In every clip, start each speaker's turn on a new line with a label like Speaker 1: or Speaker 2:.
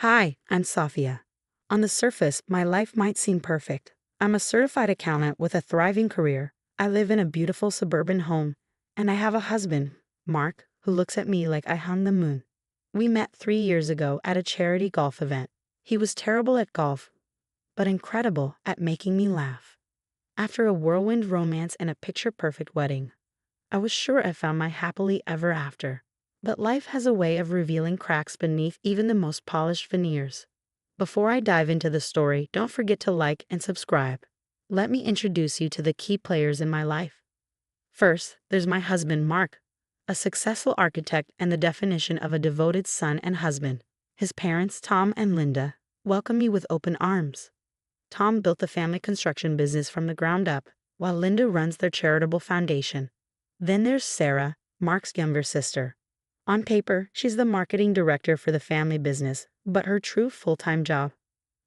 Speaker 1: Hi, I'm Safia. On the surface, my life might seem perfect. I'm a certified accountant with a thriving career. I live in a beautiful suburban home, and I have a husband, Mark, who looks at me like I hung the moon. We met 3 years ago at a charity golf event. He was terrible at golf, but incredible at making me laugh. After a whirlwind romance and a picture-perfect wedding, I was sure I found my happily ever after. But life has a way of revealing cracks beneath even the most polished veneers. Before I dive into the story, don't forget to like and subscribe. Let me introduce you to the key players in my life. First, there's my husband, Mark, a successful architect and the definition of a devoted son and husband. His parents, Tom and Linda, welcome me with open arms. Tom built the family construction business from the ground up, while Linda runs their charitable foundation. Then there's Sarah, Mark's younger sister. On paper, she's the marketing director for the family business, but her true full-time job.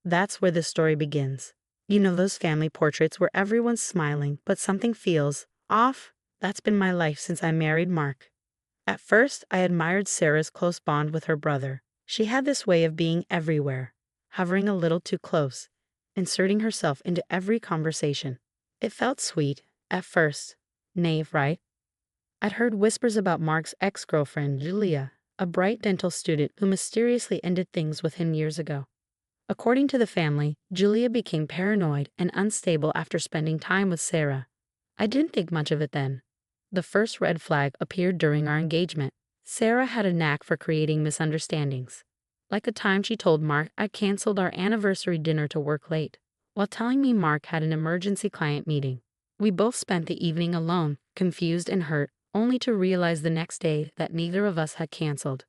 Speaker 1: That's where the story begins. You know those family portraits where everyone's smiling, but something feels off? That's been my life since I married Mark. At first, I admired Sarah's close bond with her brother. She had this way of being everywhere, hovering a little too close, inserting herself into every conversation. It felt sweet, at first. Naive, right? I'd heard whispers about Mark's ex-girlfriend, Julia, a bright dental student who mysteriously ended things with him years ago. According to the family, Julia became paranoid and unstable after spending time with Sarah. I didn't think much of it then. The first red flag appeared during our engagement. Sarah had a knack for creating misunderstandings. Like the time she told Mark I canceled our anniversary dinner to work late, while telling me Mark had an emergency client meeting. We both spent the evening alone, confused and hurt, only to realize the next day that neither of us had canceled.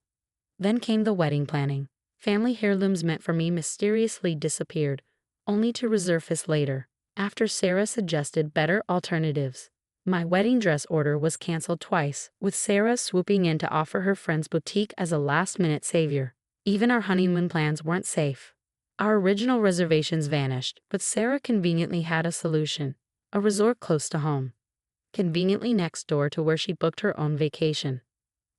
Speaker 1: Then came the wedding planning. Family heirlooms meant for me mysteriously disappeared, only to resurface later, after Sarah suggested better alternatives. My wedding dress order was canceled twice, with Sarah swooping in to offer her friend's boutique as a last-minute savior. Even our honeymoon plans weren't safe. Our original reservations vanished, but Sarah conveniently had a solution: a resort close to home, conveniently next door to where she booked her own vacation.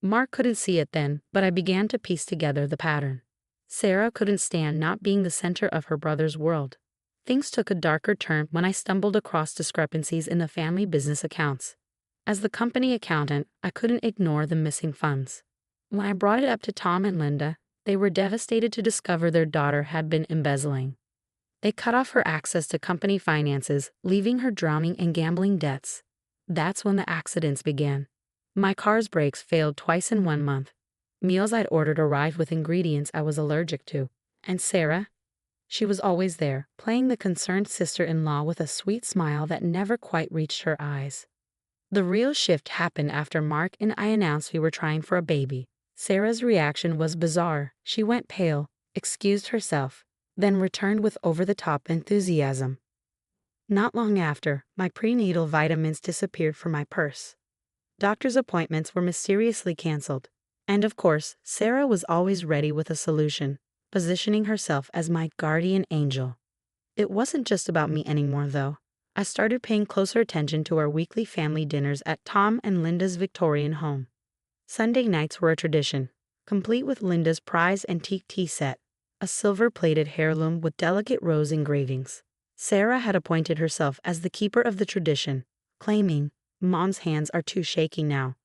Speaker 1: Mark couldn't see it then, but I began to piece together the pattern. Sarah couldn't stand not being the center of her brother's world. Things took a darker turn when I stumbled across discrepancies in the family business accounts. As the company accountant, I couldn't ignore the missing funds. When I brought it up to Tom and Linda, they were devastated to discover their daughter had been embezzling. They cut off her access to company finances, leaving her drowning in gambling debts. That's when the accidents began. My car's brakes failed twice in 1 month. Meals I'd ordered arrived with ingredients I was allergic to. And Sarah? She was always there, playing the concerned sister-in-law with a sweet smile that never quite reached her eyes. The real shift happened after Mark and I announced we were trying for a baby. Sarah's reaction was bizarre. She went pale, excused herself, then returned with over-the-top enthusiasm. Not long after, my prenatal vitamins disappeared from my purse. Doctor's appointments were mysteriously canceled. And of course, Sarah was always ready with a solution, positioning herself as my guardian angel. It wasn't just about me anymore, though. I started paying closer attention to our weekly family dinners at Tom and Linda's Victorian home. Sunday nights were a tradition, complete with Linda's prize antique tea set, a silver-plated heirloom with delicate rose engravings. Sarah had appointed herself as the keeper of the tradition, claiming, "Mom's hands are too shaky now."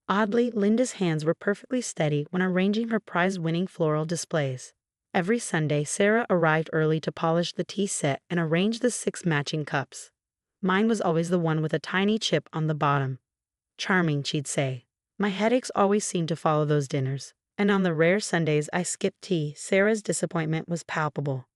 Speaker 1: Oddly, Linda's hands were perfectly steady when arranging her prize-winning floral displays. Every Sunday, Sarah arrived early to polish the tea set and arrange the 6 matching cups. Mine was always the one with a tiny chip on the bottom. Charming, she'd say. My headaches always seemed to follow those dinners, and on the rare Sundays I skipped tea, Sarah's disappointment was palpable.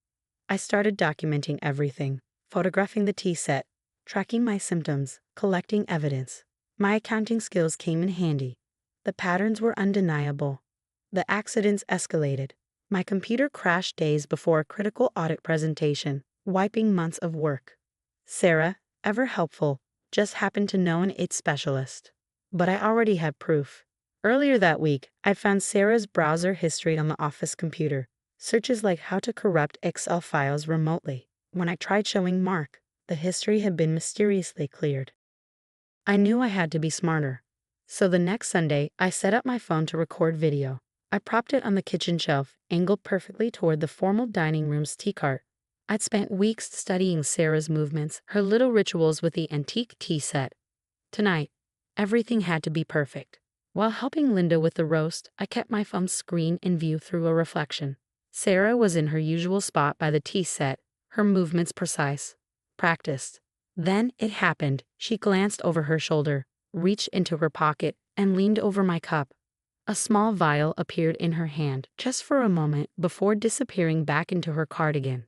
Speaker 1: I started documenting everything, photographing the tea set, tracking my symptoms, collecting evidence. My accounting skills came in handy. The patterns were undeniable. The accidents escalated. My computer crashed days before a critical audit presentation, wiping months of work. Sarah, ever helpful, just happened to know an IT specialist. But I already had proof. Earlier that week, I found Sarah's browser history on the office computer. Searches like how to corrupt Excel files remotely. When I tried showing Mark, the history had been mysteriously cleared. I knew I had to be smarter. So the next Sunday, I set up my phone to record video. I propped it on the kitchen shelf, angled perfectly toward the formal dining room's tea cart. I'd spent weeks studying Sarah's movements, her little rituals with the antique tea set. Tonight, everything had to be perfect. While helping Linda with the roast, I kept my phone screen in view through a reflection. Sarah was in her usual spot by the tea set, her movements precise, practiced. Then it happened. She glanced over her shoulder, reached into her pocket, and leaned over my cup. A small vial appeared in her hand, just for a moment before disappearing back into her cardigan.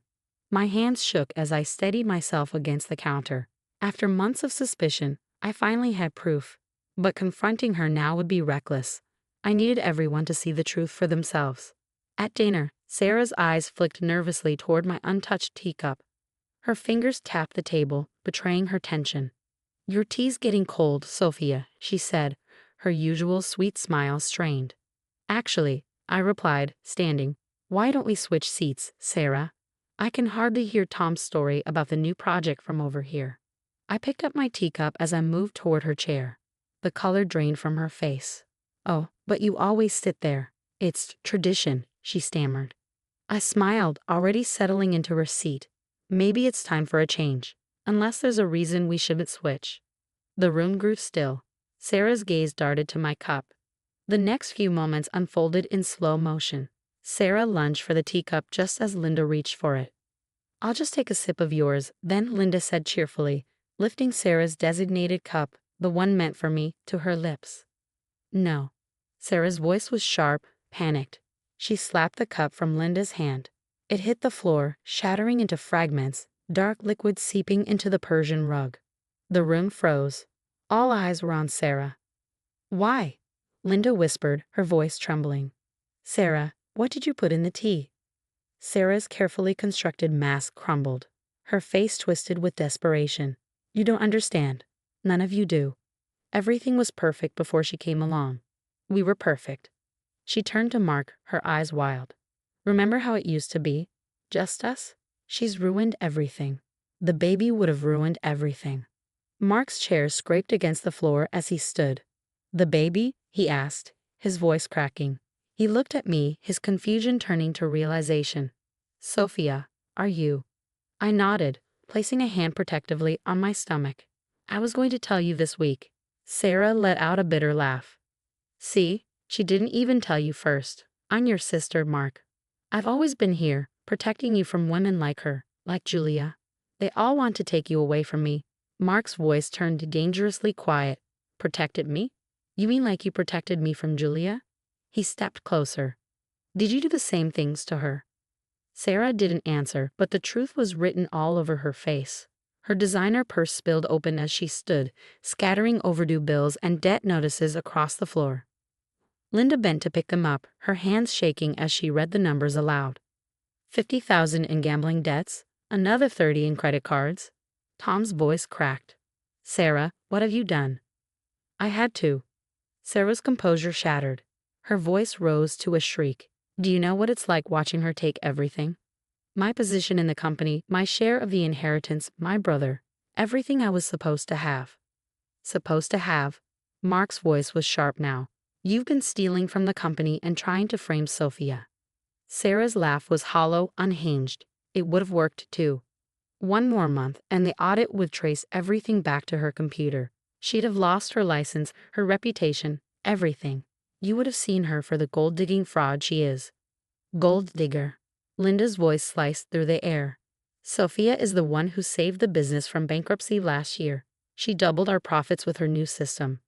Speaker 1: My hands shook as I steadied myself against the counter. After months of suspicion, I finally had proof. But confronting her now would be reckless. I needed everyone to see the truth for themselves. At dinner, Sarah's eyes flicked nervously toward my untouched teacup. Her fingers tapped the table, betraying her tension. "Your tea's getting cold, Sophia," she said, her usual sweet smile strained. "Actually," I replied, standing, "why don't we switch seats, Sarah? I can hardly hear Tom's story about the new project from over here." I picked up my teacup as I moved toward her chair. The color drained from her face. "Oh, but you always sit there. It's tradition," she stammered. I smiled, already settling into her seat. Maybe it's time for a change, unless there's a reason we shouldn't switch. The room grew still. Sarah's gaze darted to my cup. The next few moments unfolded in slow motion. Sarah lunged for the teacup just as Linda reached for it. "I'll just take a sip of yours," then Linda said cheerfully, lifting Sarah's designated cup, the one meant for me, to her lips. "No." Sarah's voice was sharp, panicked. She slapped the cup from Linda's hand. It hit the floor, shattering into fragments, dark liquid seeping into the Persian rug. The room froze. All eyes were on Sarah. "Why?" Linda whispered, her voice trembling. "Sarah, what did you put in the tea?" Sarah's carefully constructed mask crumbled. Her face twisted with desperation. "You don't understand. None of you do. Everything was perfect before she came along. We were perfect." She turned to Mark, her eyes wild. "Remember how it used to be? Just us? She's ruined everything. The baby would have ruined everything." Mark's chair scraped against the floor as he stood. "The baby?" he asked, his voice cracking. He looked at me, his confusion turning to realization. "Sophia, are you?" I nodded, placing a hand protectively on my stomach. "I was going to tell you this week." Sarah let out a bitter laugh. "See, she didn't even tell you first. I'm your sister, Mark. I've always been here, protecting you from women like her, like Julia. They all want to take you away from me." Mark's voice turned dangerously quiet. "Protected me? You mean like you protected me from Julia?" He stepped closer. "Did you do the same things to her?" Sarah didn't answer, but the truth was written all over her face. Her designer purse spilled open as she stood, scattering overdue bills and debt notices across the floor. Linda bent to pick them up, her hands shaking as she read the numbers aloud. 50,000 in gambling debts, another 30 in credit cards. Tom's voice cracked. "Sarah, what have you done?" "I had to." Sarah's composure shattered. Her voice rose to a shriek. "Do you know what it's like watching her take everything? My position in the company, my share of the inheritance, my brother, everything I was supposed to have." "Supposed to have?" Mark's voice was sharp now. "You've been stealing from the company and trying to frame Sophia." Sarah's laugh was hollow, unhinged. It would have worked too. One more month, and the audit would trace everything back to her computer. She'd have lost her license, her reputation, everything. You would have seen her for the gold-digging fraud she is. "Gold digger." Linda's voice sliced through the air. "Sophia is the one who saved the business from bankruptcy last year. She doubled our profits with her new system."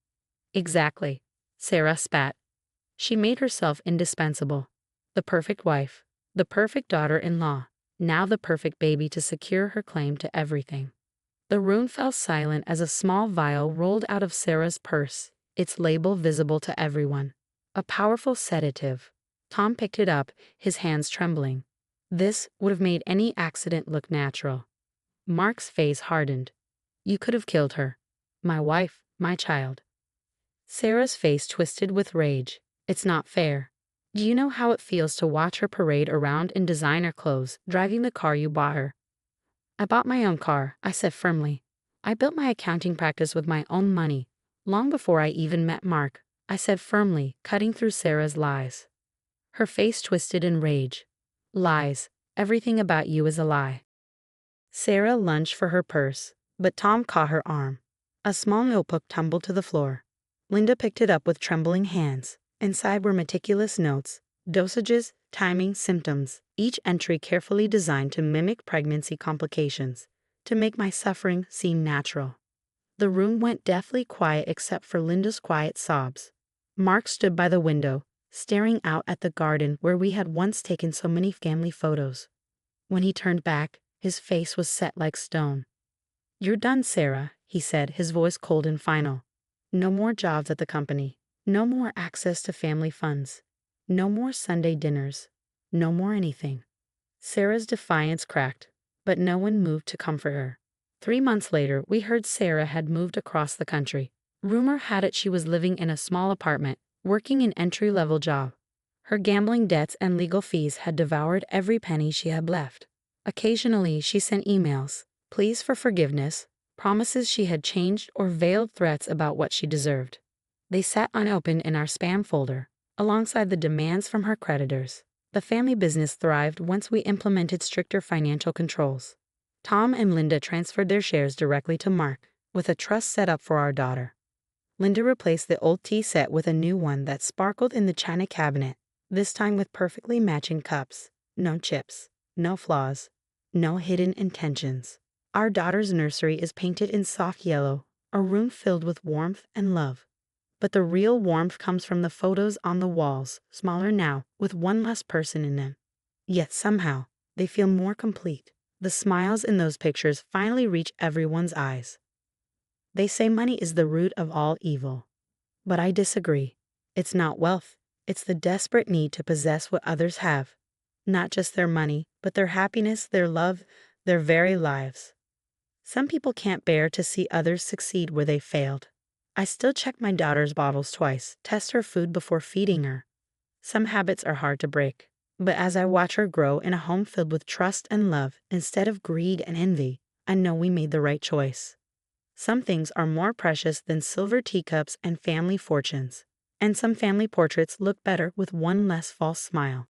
Speaker 1: "Exactly." Sarah spat. "She made herself indispensable. The perfect wife, the perfect daughter-in-law, now the perfect baby to secure her claim to everything." The room fell silent as a small vial rolled out of Sarah's purse, its label visible to everyone. A powerful sedative. Tom picked it up, his hands trembling. This would have made any accident look natural. Mark's face hardened. "You could have killed her. My wife, my child." Sarah's face twisted with rage. "It's not fair. Do you know how it feels to watch her parade around in designer clothes, driving the car you bought her?" "I bought my own car," I said firmly. "I built my accounting practice with my own money, long before I even met Mark," I said firmly, cutting through Sarah's lies. Her face twisted in rage. Lies. Everything about you is a lie. Sarah lunged for her purse, but Tom caught her arm. A small notebook tumbled to the floor. Linda picked it up with trembling hands. Inside were meticulous notes, dosages, timing, symptoms, each entry carefully designed to mimic pregnancy complications, to make my suffering seem natural. The room went deathly quiet except for Linda's quiet sobs. Mark stood by the window, staring out at the garden where we had once taken so many family photos. When he turned back, his face was set like stone. "You're done, Sarah," he said, his voice cold and final. "No more jobs at the company. No more access to family funds. No more Sunday dinners. No more anything." Sarah's defiance cracked, but no one moved to comfort her. 3 months later, we heard Sarah had moved across the country. Rumor had it she was living in a small apartment, working an entry-level job. Her gambling debts and legal fees had devoured every penny she had left. Occasionally, she sent emails, pleas for forgiveness, promises she had changed, or veiled threats about what she deserved. They sat unopened in our spam folder, alongside the demands from her creditors. The family business thrived once we implemented stricter financial controls. Tom and Linda transferred their shares directly to Mark, with a trust set up for our daughter. Linda replaced the old tea set with a new one that sparkled in the china cabinet, this time with perfectly matching cups. No chips, no flaws, no hidden intentions. Our daughter's nursery is painted in soft yellow, a room filled with warmth and love. But the real warmth comes from the photos on the walls, smaller now, with one less person in them. Yet somehow, they feel more complete. The smiles in those pictures finally reach everyone's eyes. They say money is the root of all evil. But I disagree. It's not wealth. It's the desperate need to possess what others have. Not just their money, but their happiness, their love, their very lives. Some people can't bear to see others succeed where they failed. I still check my daughter's bottles twice, test her food before feeding her. Some habits are hard to break. But as I watch her grow in a home filled with trust and love instead of greed and envy, I know we made the right choice. Some things are more precious than silver teacups and family fortunes. And some family portraits look better with one less false smile.